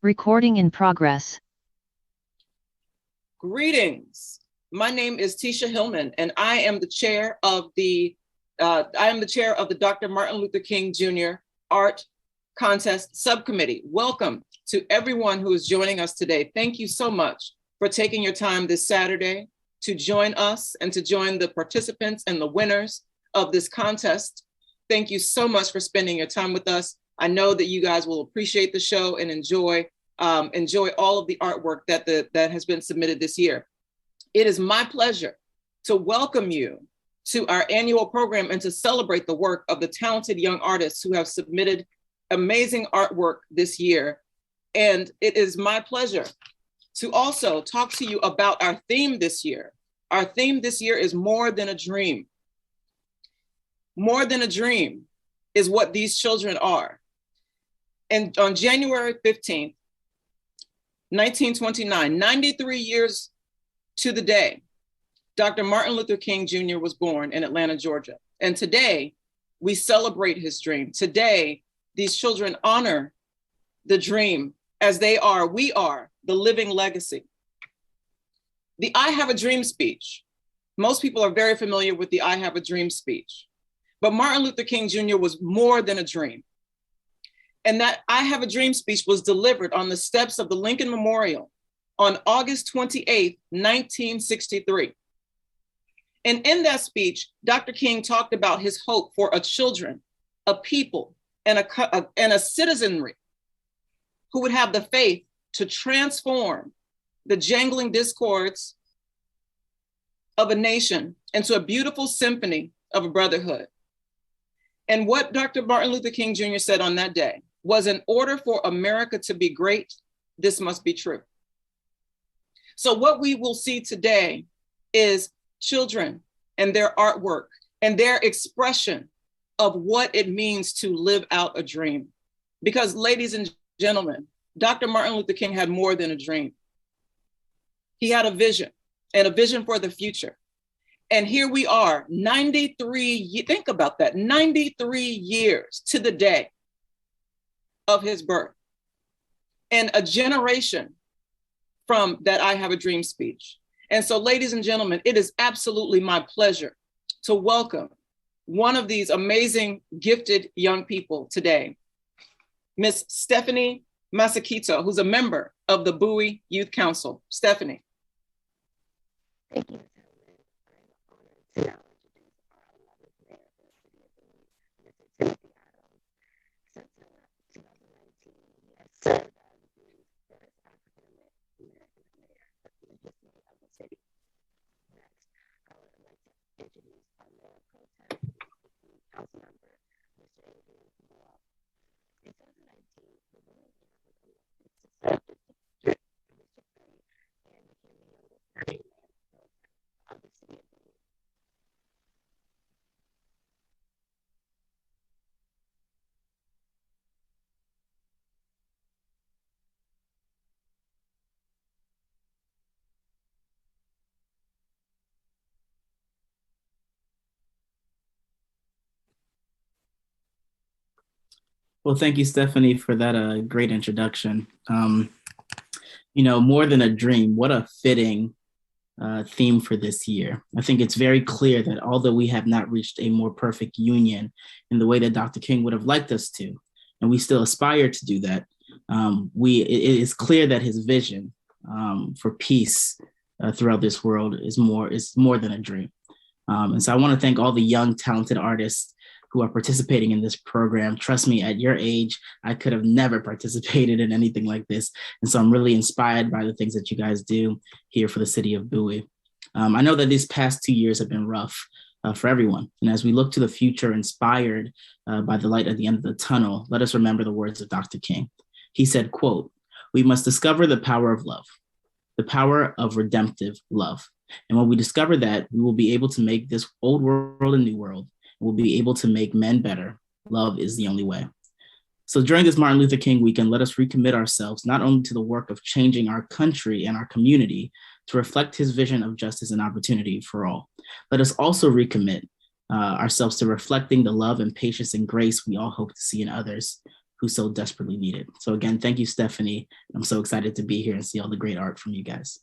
Recording in progress. Greetings. My name is Tisha Hillman, and I am the chair of the Dr. Martin Luther King Jr. Art Contest Subcommittee. Welcome to everyone who is joining us today. Thank you so much for taking your time this Saturday to join us and to join the participants and the winners of this contest. Thank you so much for spending your time with us. I know that you guys will appreciate the show and enjoy all of the artwork that has been submitted this year. It is my pleasure to welcome you to our annual program and to celebrate the work of the talented young artists who have submitted amazing artwork this year. And it is my pleasure to also talk to you about our theme this year. Our theme this year is More Than a Dream. More than a dream is what these children are. And on January 15th, 1929, 93 years to the day, Dr. Martin Luther King Jr. was born in Atlanta, Georgia. And today, we celebrate his dream. Today, these children honor the dream as we are the living legacy. The I Have a Dream speech. Most people are very familiar with the I Have a Dream speech. But Martin Luther King Jr. was more than a dream. And that I Have a Dream speech was delivered on the steps of the Lincoln Memorial on August 28th, 1963. And in that speech, Dr. King talked about his hope for a children, a people, and a citizenry who would have the faith to transform the jangling discords of a nation into a beautiful symphony of a brotherhood. And what Dr. Martin Luther King Jr. said on that day was, in order for America to be great, this must be true. So what we will see today is children and their artwork and their expression of what it means to live out a dream. Because, ladies and gentlemen, Dr. Martin Luther King had more than a dream. He had a vision, and a vision for the future. And here we are, 93, think about that, 93 years to the day of his birth, and a generation from that I Have a Dream speech. And so, ladies and gentlemen, it is absolutely my pleasure to welcome one of these amazing, gifted young people today, Miss Stephanie Masakito, who's a member of the Bowie Youth Council. Stephanie. Thank you. I'm honored to now introduce our 11th mayor of the city of Bowie, Mr. Timothy Adams. Since 2019, he has served as Bowie's first African-American mayor legitimately of the city. Next, I would like to introduce our mayor pro tem council member, Mr. Adrian Bowie. In 2019, the Bowie mayor was elected to serve the district and became the youngest serving mayor pro tem of the city of Bowie. Well, thank you, Stephanie, for that great introduction. More than a dream, what a fitting theme for this year. I think it's very clear that although we have not reached a more perfect union in the way that Dr. King would have liked us to, and we still aspire to do that, it is clear that his vision for peace throughout this world is more than a dream. And so I want to thank all the young, talented artists who are participating in this program. Trust me, at your age, I could have never participated in anything like this. And so I'm really inspired by the things that you guys do here for the city of Bowie. I know that these past 2 years have been rough for everyone. And as we look to the future, inspired by the light at the end of the tunnel, let us remember the words of Dr. King. He said, quote, "We must discover the power of love, the power of redemptive love. And when we discover that, we will be able to make this old world a new world. We'll be able to make men better. Love is the only way." So during this Martin Luther King weekend, let us recommit ourselves not only to the work of changing our country and our community to reflect his vision of justice and opportunity for all. Let us also recommit ourselves to reflecting the love and patience and grace we all hope to see in others who so desperately need it. So again, thank you, Stephanie. I'm so excited to be here and see all the great art from you guys.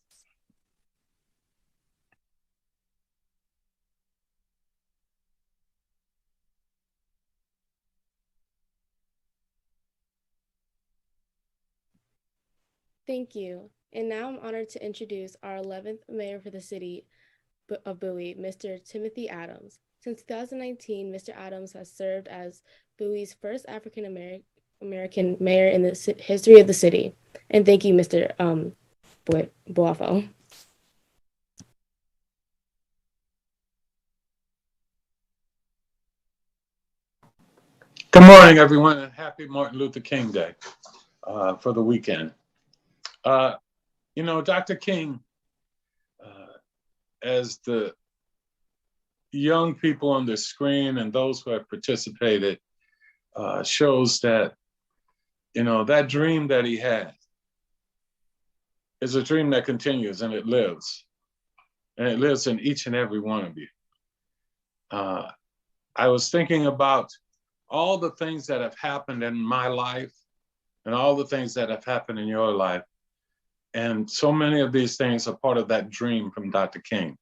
Thank you. And now I'm honored to introduce our 11th mayor for the city of Bowie, Mr. Timothy Adams. Since 2019, Mr. Adams has served as Bowie's first African American mayor in the history of the city. And thank you, Mr. Boafo. Good morning, everyone, and happy Martin Luther King Day for the weekend. You know, Dr. King, as the young people on the screen and those who have participated, shows that, you know, that dream that he had is a dream that continues and it lives. And it lives in each and every one of you. I was thinking about all the things that have happened in my life and all the things that have happened in your life. And so many of these things are part of that dream from Dr. King.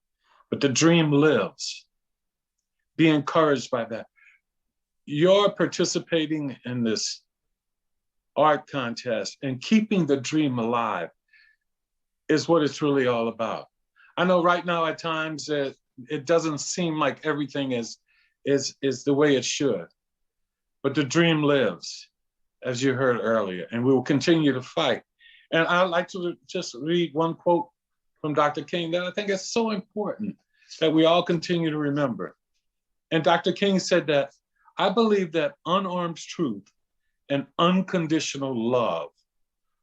But the dream lives. Be encouraged by that. You're participating in this art contest and keeping the dream alive is what it's really all about. I know right now at times that it doesn't seem like everything is the way it should. But the dream lives, as you heard earlier, and we will continue to fight. And I'd like to just read one quote from Dr. King that I think is so important that we all continue to remember. And Dr. King said that, I believe that unarmed truth and unconditional love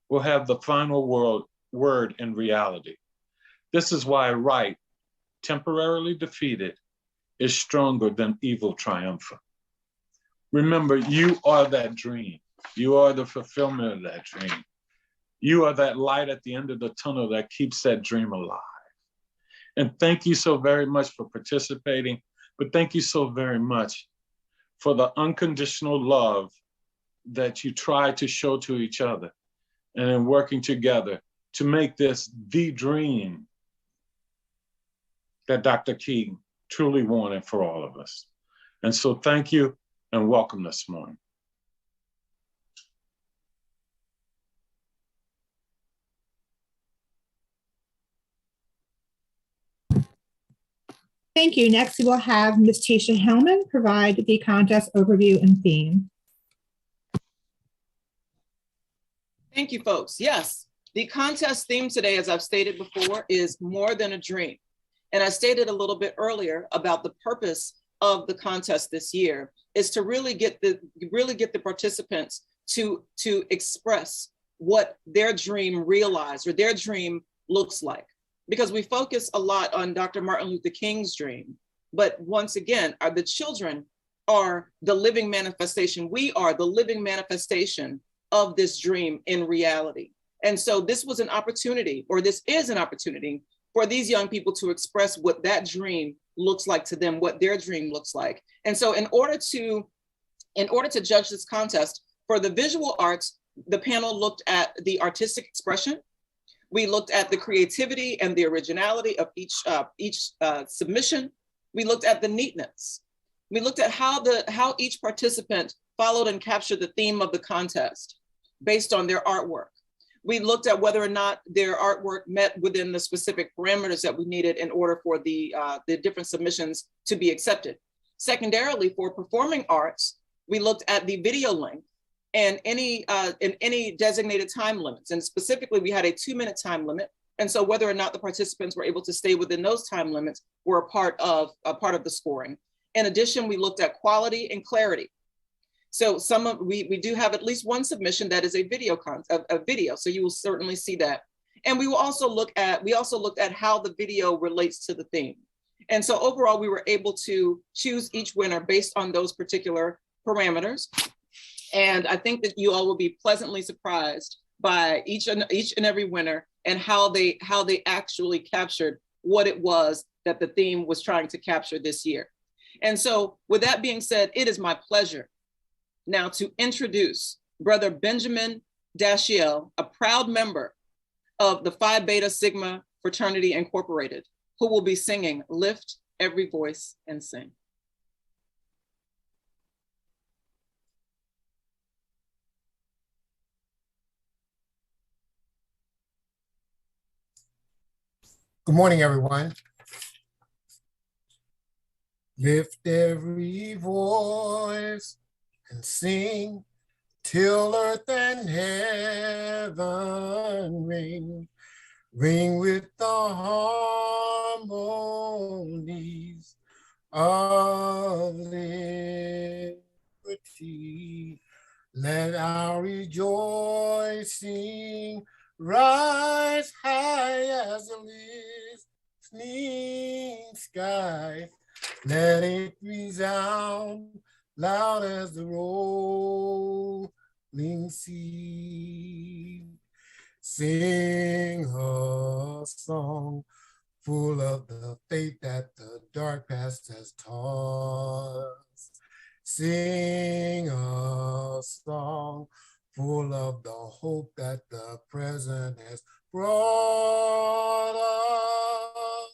will have the final word in reality. This is why right, temporarily defeated, is stronger than evil triumphant. Remember, you are that dream. You are the fulfillment of that dream. You are that light at the end of the tunnel that keeps that dream alive. And thank you so very much for participating, but thank you so very much for the unconditional love that you try to show to each other and in working together to make this the dream that Dr. King truly wanted for all of us. And so thank you and welcome this morning. Thank you. Next, we will have Ms. Tasha Hellman provide the contest overview and theme. Thank you, folks. Yes, the contest theme today, as I've stated before, is more than a dream. And I stated a little bit earlier about the purpose of the contest this year is to really get the participants to express what their dream realized or their dream looks like. Because we focus a lot on Dr. Martin Luther King's dream, but once again, the children are the living manifestation. We are the living manifestation of this dream in reality. And so this was an opportunity, or this is an opportunity for these young people to express what that dream looks like to them, what their dream looks like. And so in order to judge this contest, for the visual arts, the panel looked at the artistic expression. We looked at the creativity and the originality of each submission. We looked at the neatness. We looked at how each participant followed and captured the theme of the contest based on their artwork. We looked at whether or not their artwork met within the specific parameters that we needed in order for the different submissions to be accepted. Secondarily, for performing arts, we looked at the video length and any designated time limits. And specifically, we had a 2-minute time limit. And so whether or not the participants were able to stay within those time limits were a part of the scoring. In addition, we looked at quality and clarity. So we do have at least one submission that is a video, so you will certainly see that. And we looked at how the video relates to the theme. And so overall, we were able to choose each winner based on those particular parameters. And I think that you all will be pleasantly surprised by each and every winner and how they actually captured what it was that the theme was trying to capture this year. And so with that being said, it is my pleasure now to introduce Brother Benjamin Dashiell, a proud member of the Phi Beta Sigma Fraternity Incorporated, who will be singing Lift Every Voice and Sing. Good morning, everyone. Lift every voice and sing till earth and heaven ring. Ring with the harmonies of liberty. Let our rejoicing rise high as the listening sky. Let it resound loud as the rolling sea. Sing a song full of the faith that the dark past has taught us. Sing a song full of the hope that the present has brought us.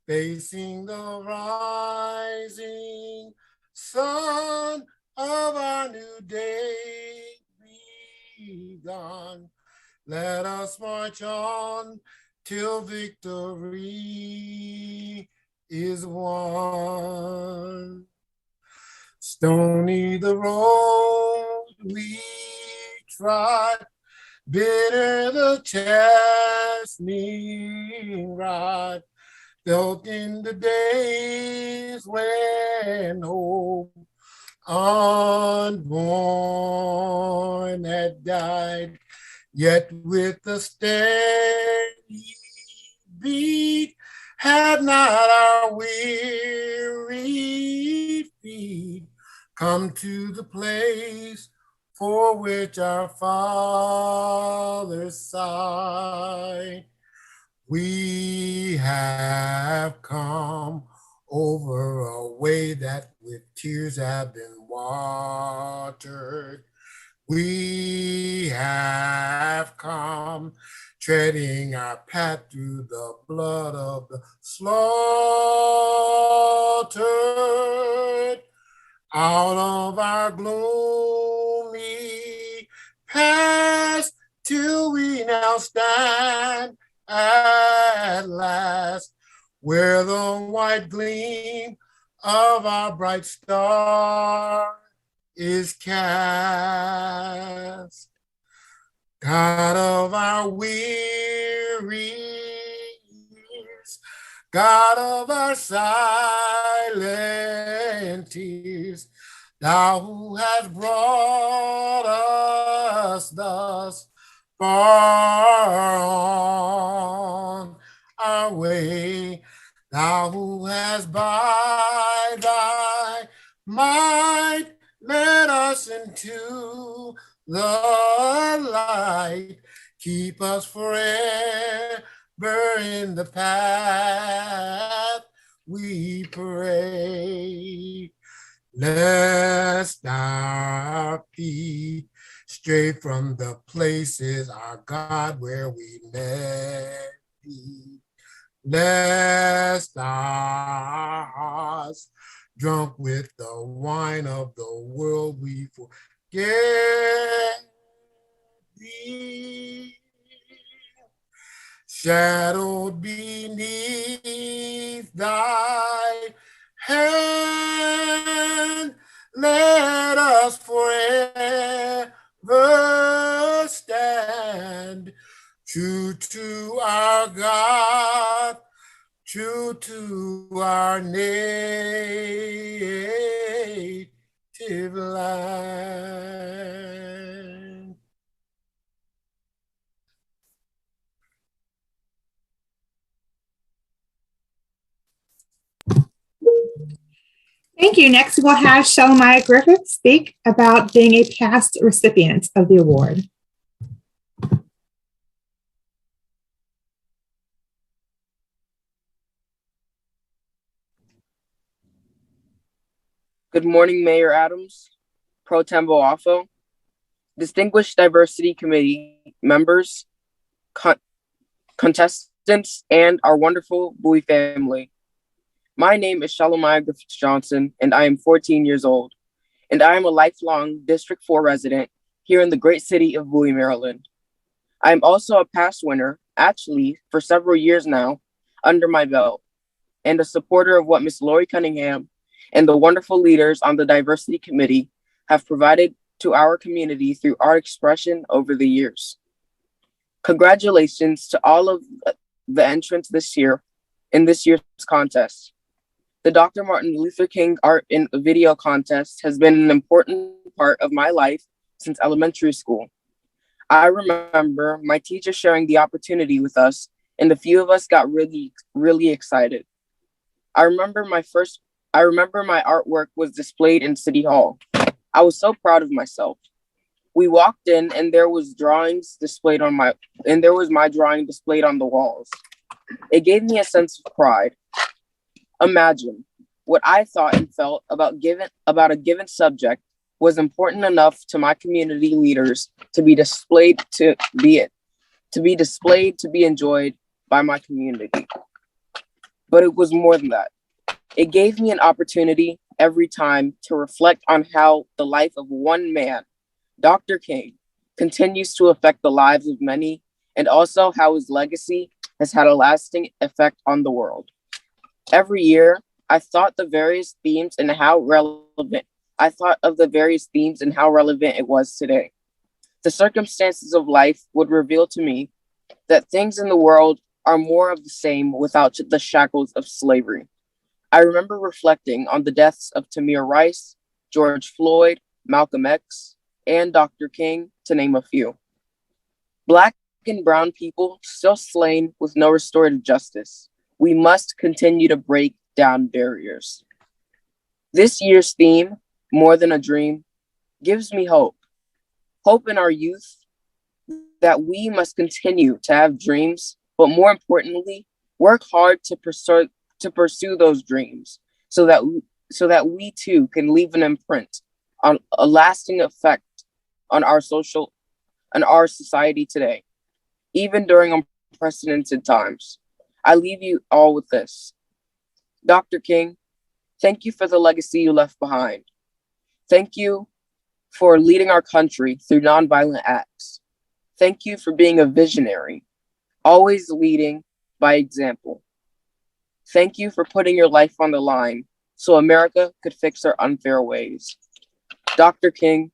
Facing the rising sun of our new day begun. Let us march on till victory is won. Stony the road we trod, bitter the chastening rod, felt in the days when hope unborn had died. Yet with a steady beat had not our weary feet come to the place for which our fathers sighed. We have come over a way that with tears have been watered. We have come treading our path through the blood of the slaughtered. Out of our gloomy past till we now stand at last where the white gleam of our bright star is cast. God of our weary years, God of our silent tears, thou who hast brought us thus far on our way, thou who hast by thy might led us into the light, keep us forever in the path we pray. Lest our feet stray from the places, our God, where we met thee. Lest our hearts, drunk with the wine of the world, we forget thee. Shadowed beneath thy hand, let us forever stand, true to our God, true to our native land. Thank you. Next, we'll have Shelmaya Griffith speak about being a past recipient of the award. Good morning, Mayor Adams, Pro Tem Boafo, distinguished diversity committee members, contestants, and our wonderful Bowie family. My name is Shalomaya Griffiths Johnson, and I am 14 years old, and I am a lifelong District 4 resident here in the great city of Bowie, Maryland. I am also a past winner, actually, for several years now, under my belt, and a supporter of what Miss Lori Cunningham and the wonderful leaders on the Diversity Committee have provided to our community through art expression over the years. Congratulations to all of the entrants this year in this year's contest. The Dr. Martin Luther King Art and Video Contest has been an important part of my life since elementary school. I remember my teacher sharing the opportunity with us, and a few of us got really, really excited. I remember my artwork was displayed in City Hall. I was so proud of myself. We walked in and there was my drawing displayed on the walls. It gave me a sense of pride. Imagine what I thought and felt about a given subject was important enough to my community leaders to be displayed to be enjoyed by my community. But it was more than that. It gave me an opportunity every time to reflect on how the life of one man, Dr. King, continues to affect the lives of many, and also how his legacy has had a lasting effect on the world. Every year, I thought of the various themes and how relevant it was today. The circumstances of life would reveal to me that things in the world are more of the same without the shackles of slavery. I remember reflecting on the deaths of Tamir Rice, George Floyd, Malcolm X, and Dr. King, to name a few. Black and brown people still slain with no restorative justice. We must continue to break down barriers. This year's theme, More Than a Dream, gives me hope. Hope in our youth that we must continue to have dreams, but more importantly, work hard to pursue those dreams so that we too can leave an imprint on a lasting effect on our society today, even during unprecedented times. I leave you all with this. Dr. King, thank you for the legacy you left behind. Thank you for leading our country through nonviolent acts. Thank you for being a visionary, always leading by example. Thank you for putting your life on the line so America could fix our unfair ways. Dr. King,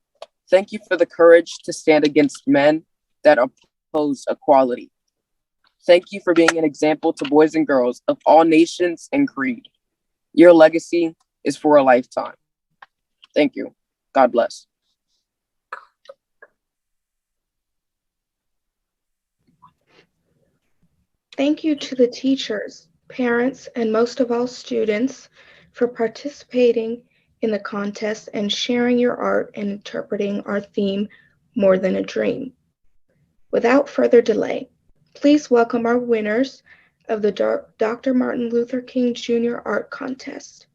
thank you for the courage to stand against men that oppose equality. Thank you for being an example to boys and girls of all nations and creed. Your legacy is for a lifetime. Thank you. God bless. Thank you to the teachers, parents, and most of all students for participating in the contest and sharing your art and interpreting our theme, More Than a Dream. Without further delay, please welcome our winners of the Dr. Martin Luther King Jr. Art Contest.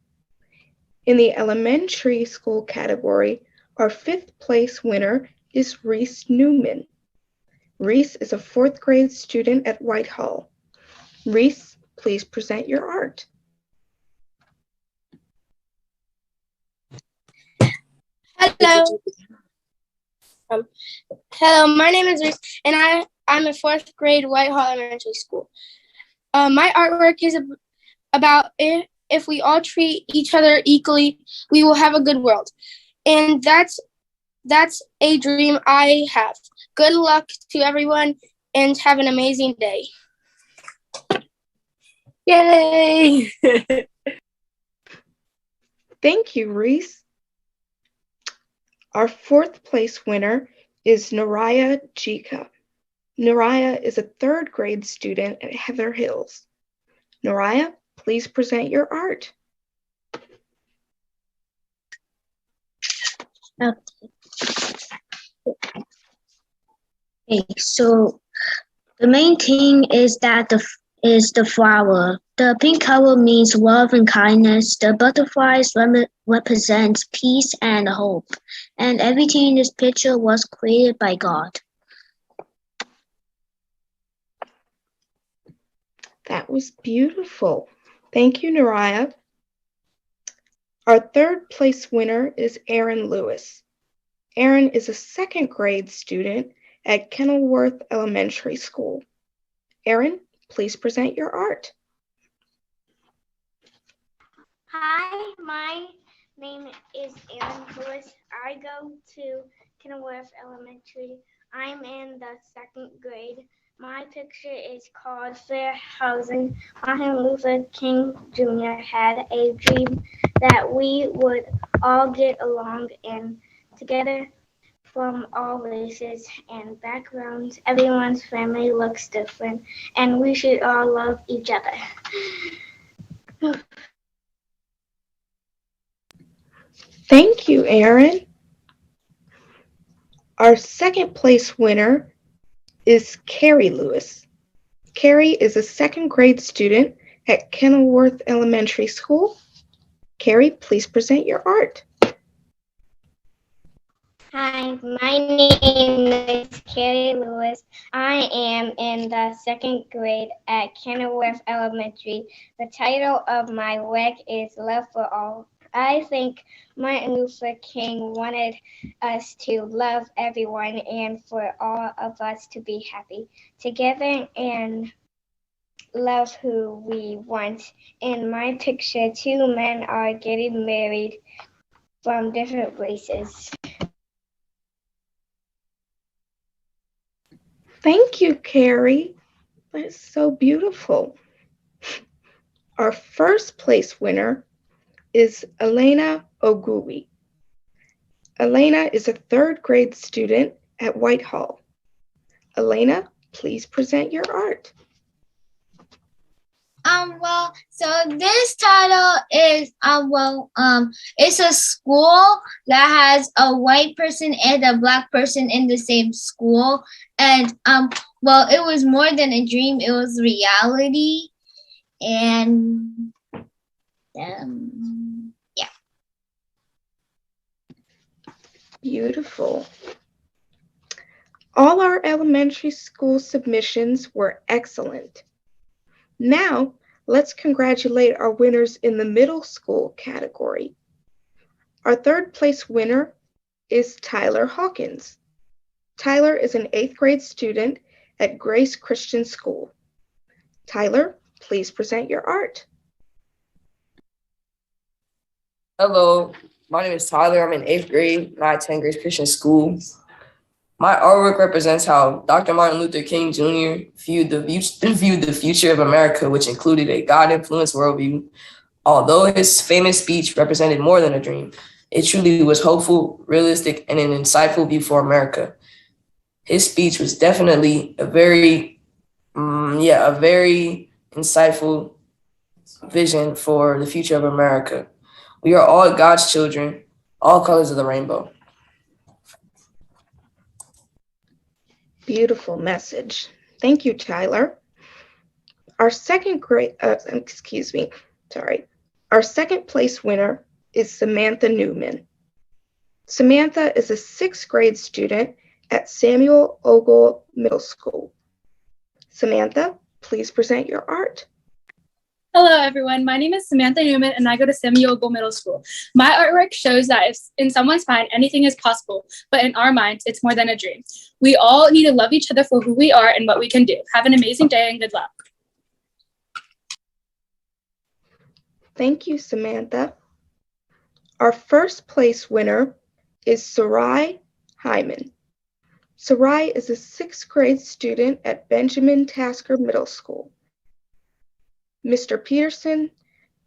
In the elementary school category, our 5th place winner is Reese Newman. Reese is a 4th grade student at Whitehall. Reese, please present your art. Hello. Hello, my name is Reese, and I'm in 4th grade Whitehall Elementary School. My artwork is about if we all treat each other equally, we will have a good world. And that's a dream I have. Good luck to everyone, and have an amazing day. Yay! Thank you, Reese. Our 4th place winner is Naraya Jika. Naraya is a 3rd grade student at Heather Hills. Naraya, please present your art. Okay, so the main thing is that the flower The pink color means love and kindness. The butterflies represent peace and hope. And everything in this picture was created by God. That was beautiful. Thank you, Nariah. Our third place winner is Aaron Lewis. Aaron is a second grade student at Kenilworth Elementary School. Aaron, please present your art. Hi, my name is Aaron Lewis. I go to Kenilworth Elementary. I'm in the second grade. My picture is called Fair Housing. Martin Luther King Jr. had a dream that we would all get along and together from all races and backgrounds. Everyone's family looks different, and we should all love each other. Thank you, Aaron. Our second place winner is Carrie Lewis. Carrie is a second grade student at Kenilworth Elementary School. Carrie, please present your art. Hi, my name is Carrie Lewis. I am in the second grade at Kenilworth Elementary. The title of my work is Love for All. I think Martin Luther King wanted us to love everyone and for all of us to be happy together and love who we want. In my picture, two men are getting married from different races. Thank you, Carrie. That's so beautiful. Our first place winner is Elena Ogle. Elena is a third grade student at Whitehall. Elena, please present your art. So this title is it's a school that has a white person and a black person in the same school, and it was more than a dream; it was reality, and yeah. Beautiful. All our elementary school submissions were excellent. Now, let's congratulate our winners in the middle school category. Our third place winner is Tyler Hawkins. Tyler is an 8th grade student at Grace Christian School. Tyler, please present your art. Hello, my name is Tyler. I'm in 8th grade and I attend Grace Christian School. My artwork represents how Dr. Martin Luther King Jr. viewed the future of America, which included a God-influenced worldview. Although his famous speech represented more than a dream, it truly was hopeful, realistic, and an insightful view for America. His speech was definitely a very insightful vision for the future of America. We are all God's children, all colors of the rainbow. Beautiful message. Thank you, Tyler. Our second place winner is Samantha Newman. Samantha is a 6th grade student at Samuel Ogle Middle School. Samantha, please present your art. Hello, everyone. My name is Samantha Newman, and I go to Samuel Ogle Middle School. My artwork shows that if in someone's mind, anything is possible, but in our minds, it's more than a dream. We all need to love each other for who we are and what we can do. Have an amazing day and good luck. Thank you, Samantha. Our first place winner is Sarai Hyman. Sarai is a 6th grade student at Benjamin Tasker Middle School. Mr. Peterson,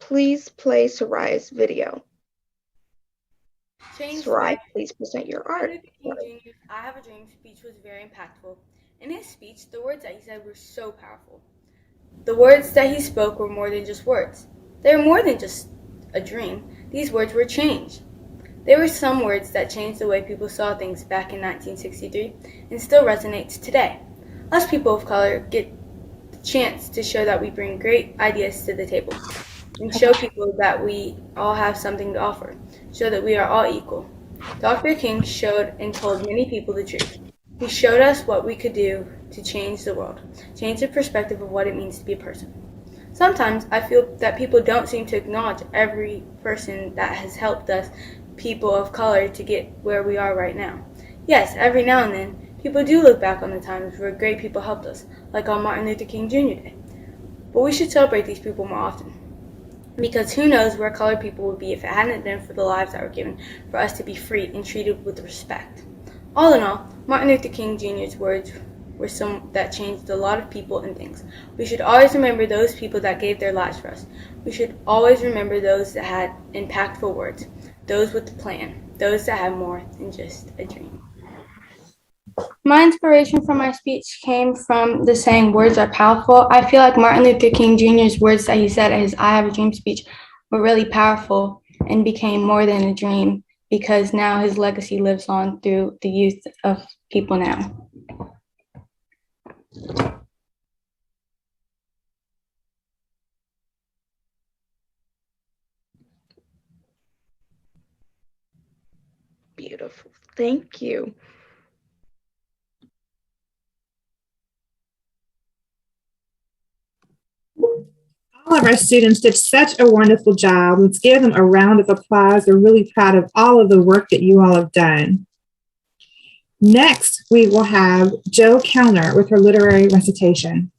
please play Sarai's video. Sarai, please present your art. I Have a Dream speech was very impactful. In his speech, the words that he said were so powerful. The words that he spoke were more than just words. They were more than just a dream. These words were change. There were some words that changed the way people saw things back in 1963 and still resonates today. Us people of color get chance to show that we bring great ideas to the table and show people that we all have something to offer, show that we are all equal. Dr. King showed and told many people the truth. He showed us what we could do to change the world, change the perspective of what it means to be a person. Sometimes I feel that people don't seem to acknowledge every person that has helped us, people of color, to get where we are right now. Yes, every now and then, people do look back on the times where great people helped us, like on Martin Luther King Jr. Day. But we should celebrate these people more often. Because who knows where colored people would be if it hadn't been for the lives that were given for us to be free and treated with respect. All in all, Martin Luther King Jr.'s words were some that changed a lot of people and things. We should always remember those people that gave their lives for us. We should always remember those that had impactful words, those with a plan, those that had more than just a dream. My inspiration for my speech came from the saying, words are powerful. I feel like Martin Luther King Jr.'s words that he said at his I Have a Dream speech were really powerful and became more than a dream because now his legacy lives on through the youth of people now. Beautiful. Thank you. All of our students did such a wonderful job. Let's give them a round of applause. We're really proud of all of the work that you all have done. Next, we will have Jo Kellner with her literary recitation.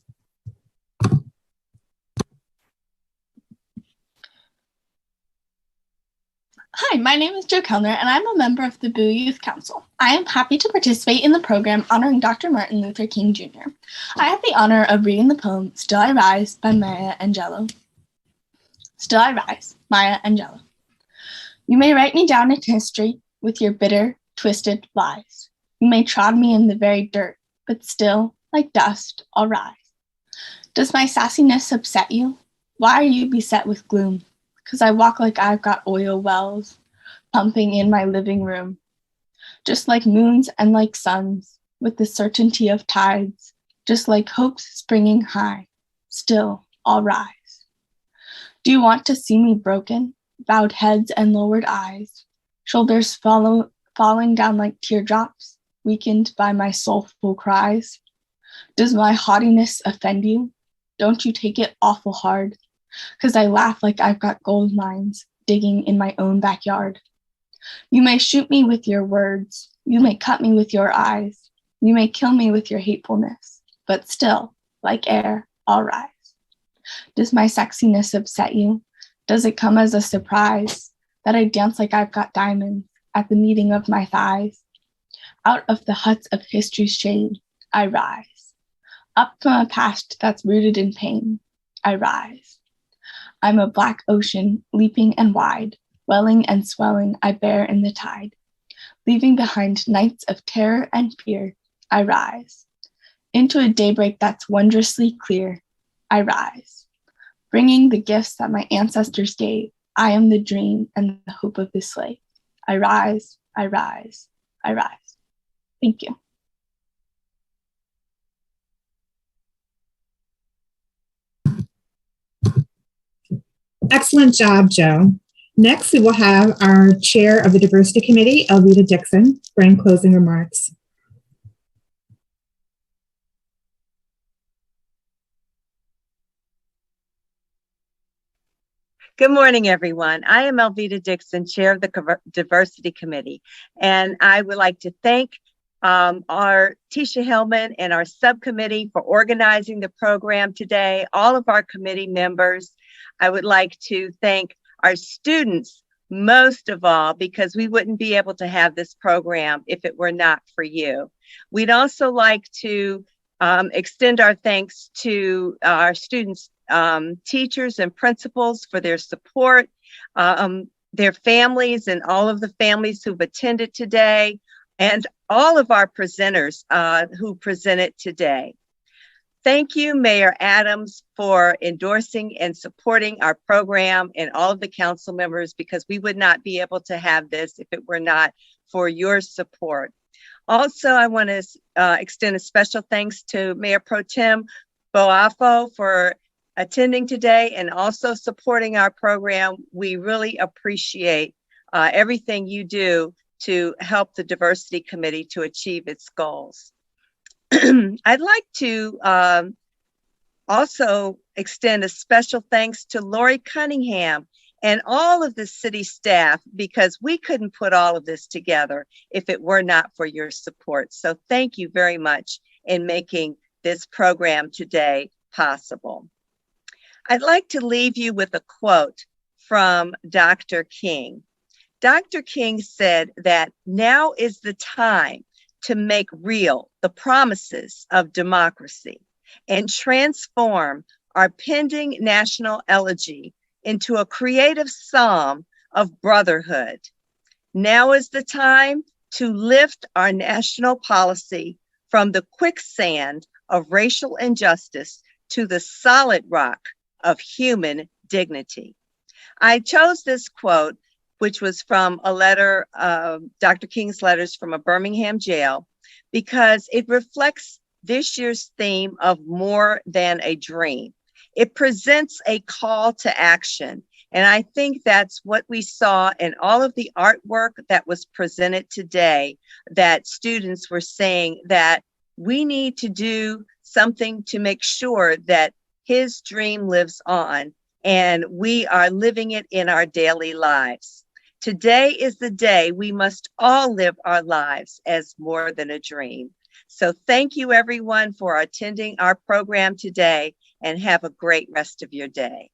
Hi, my name is Jo Kellner, and I'm a member of the Bowie Youth Council. I am happy to participate in the program honoring Dr. Martin Luther King Jr. I have the honor of reading the poem Still I Rise by Maya Angelou. Still I rise, Maya Angelou. You may write me down in history with your bitter, twisted lies. You may trod me in the very dirt, but still, like dust, I'll rise. Does my sassiness upset you? Why are you beset with gloom? 'Cause I walk like I've got oil wells pumping in my living room, just like moons and like suns, with the certainty of tides, just like hopes springing high, still I'll rise. Do you want to see me broken, bowed heads and lowered eyes, shoulders falling down like teardrops, weakened by my soulful cries? Does my haughtiness offend you? Don't you take it awful hard, 'cause I laugh like I've got gold mines digging in my own backyard. You may shoot me with your words, you may cut me with your eyes, you may kill me with your hatefulness, but still, like air, I'll rise. Does my sexiness upset you? Does it come as a surprise that I dance like I've got diamonds at the meeting of my thighs? Out of the huts of history's shade, I rise. Up from a past that's rooted in pain, I rise. I'm a black ocean, leaping and wide, welling and swelling I bear in the tide. Leaving behind nights of terror and fear, I rise. Into a daybreak that's wondrously clear, I rise. Bringing the gifts that my ancestors gave, I am the dream and the hope of the slave. I rise, I rise, I rise. Thank you. Excellent job, Jo. Next, we will have our chair of the Diversity Committee, Elvita Dixon, bring closing remarks. Good morning, everyone. I am Elvita Dixon, chair of the Diversity Committee, and I would like to thank our Tisha Hillman and our subcommittee for organizing the program today, all of our committee members. I would like to thank our students most of all, because we wouldn't be able to have this program if it were not for you. We'd also like to extend our thanks to our students, teachers and principals for their support, their families and all of the families who've attended today, and all of our presenters who presented today. Thank you, Mayor Adams, for endorsing and supporting our program, and all of the council members, because we would not be able to have this if it were not for your support. Also, I want to extend a special thanks to Mayor Pro Tem Boafo for attending today and also supporting our program. We really appreciate everything you do to help the Diversity Committee to achieve its goals. I'd like to also extend a special thanks to Lori Cunningham and all of the city staff, because we couldn't put all of this together if it were not for your support. So thank you very much in making this program today possible. I'd like to leave you with a quote from Dr. King. Dr. King said that now is the time to make real the promises of democracy and transform our pending national elegy into a creative psalm of brotherhood. Now is the time to lift our national policy from the quicksand of racial injustice to the solid rock of human dignity. I chose this quote, which was from a letter, Dr. King's letters from a Birmingham jail, because it reflects this year's theme of more than a dream. It presents a call to action. And I think that's what we saw in all of the artwork that was presented today, that students were saying that we need to do something to make sure that his dream lives on and we are living it in our daily lives. Today is the day we must all live our lives as more than a dream. So thank you everyone for attending our program today, and have a great rest of your day.